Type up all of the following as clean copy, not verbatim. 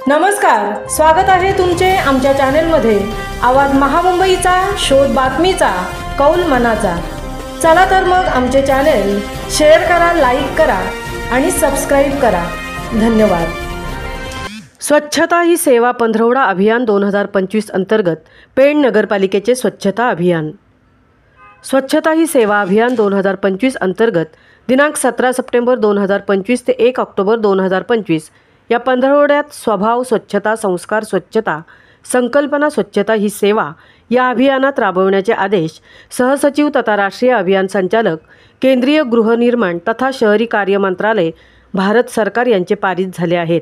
नमस्कार, स्वागत आहे तुमचे आमच्या चॅनलमध्ये। आवाज महामुंबईचा, शोध बातमीचा, कौल मनाचा। चला तर मग आमचे चॅनल शेअर करा, लाईक करा आणि सबस्क्राइब करा। धन्यवाद। स्वच्छता ही सेवा पंधरवडा अभियान 2025 अंतर्गत पेण नगरपालिकेचे स्वच्छता अभियान। स्वच्छता ही सेवा अभियान 2025 अंतर्गत दिनांक 17 सप्टेंबर 2025 ते 1 ऑक्टोबर 2025 या पंधरवड्यात स्वभाव स्वच्छता, संस्कार स्वच्छता, संकल्पना स्वच्छता ही सेवा या अभियानात राबवण्याचे आदेश सहसचिव तथा राष्ट्रीय अभियान संचालक, केंद्रीय गृहनिर्माण तथा शहरी कार्य मंत्रालय, भारत सरकार यांचे पारित झाले आहेत।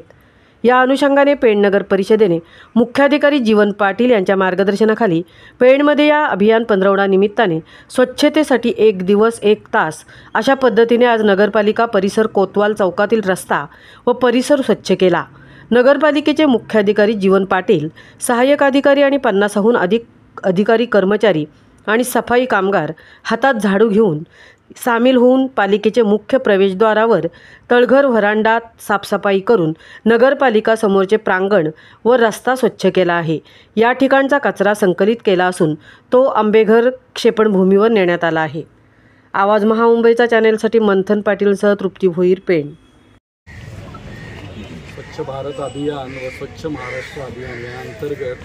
या अनुषंगाने पेण नगर परिषदेने मुख्याधिकारी जीवन पाटील यांच्या मार्गदर्शनाखाली पेणमध्ये या अभियान पंधरवडा निमित्ताने स्वच्छतेसाठी 1 दिवस 1 तास अशा पद्धतीने आज नगरपालिका परिसर कोतवाल चौकातील रस्ता व परिसर स्वच्छ केला। नगरपालिकेचे मुख्याधिकारी जीवन पाटील, सहाय्यक अधिकारी आणि 50हून अधिक अधिकारी कर्मचारी आणि सफाई कामगार हातात झाडू घेऊन सामील होऊन पालिकेचे मुख्य प्रवेशद्वारावर तळघर व्हरांडात साफसफाई करून नगरपालिका समोरचे प्रांगण व रस्ता स्वच्छ केला आहे। या ठिकाणचा कचरा संकलित केला असून तो आंबेघर क्षेपणभूमीवर नेण्यात आला आहे। आवाज महामुंबईचा चॅनेलसाठी मंथन पाटीलसह तृप्ती भोईर, पेण। स्वच्छ भारत अभियान व स्वच्छ महाराष्ट्र अभियान या अंतर्गत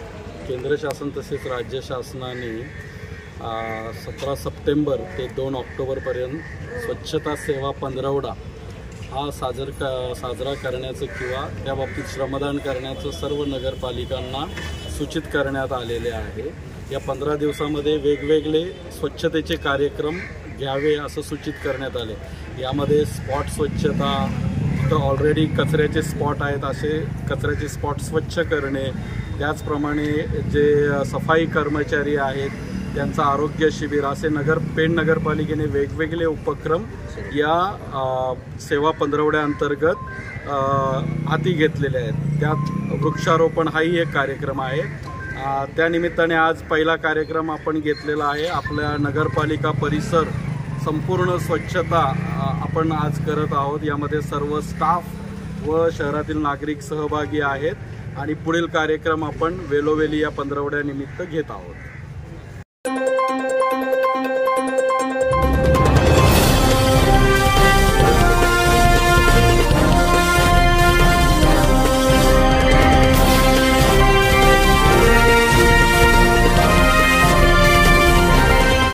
केंद्र शासन तसेच राज्य शासनाने 17 सप्टेंबर ते 2 ऑक्टोबरपर्यंत स्वच्छता सेवा पंधरवडा हा साजरा करण्याचं किंवा त्या बाबतीत श्रमदान करण्याचं सर्व नगरपालिकांना सूचित करण्यात आलेले आहे। या 15 दिवसामध्ये वेगवेगळे स्वच्छतेचे कार्यक्रम घ्यावे असं सूचित करण्यात आले। यामध्ये स्पॉट स्वच्छता, तर ऑलरेडी कचऱ्याचे स्पॉट आहेत असे कचऱ्याचे स्पॉट स्वच्छ करणे, त्याचप्रमाणे जे सफाई कर्मचारी आहेत त्यांचा आरोग्य शिबिर असे पेण नगरपालिकेने वेगवेगळे उपक्रम या सेवा पंधरवड्याअंतर्गत हाती घेतलेले आहेत। त्यात वृक्षारोपण हाही एक कार्यक्रम आहे। त्यानिमित्ताने आज पहिला कार्यक्रम आपण घेतलेला आहे। आपल्या नगरपालिका परिसर संपूर्ण स्वच्छता आपण आज करत आहोत। यामध्ये सर्व स्टाफ व शहरातील नागरिक सहभागी आहेत आणि पुढील कार्यक्रम आपण वेळोवेळी या पंधरवड्यानिमित्त घेत आहोत।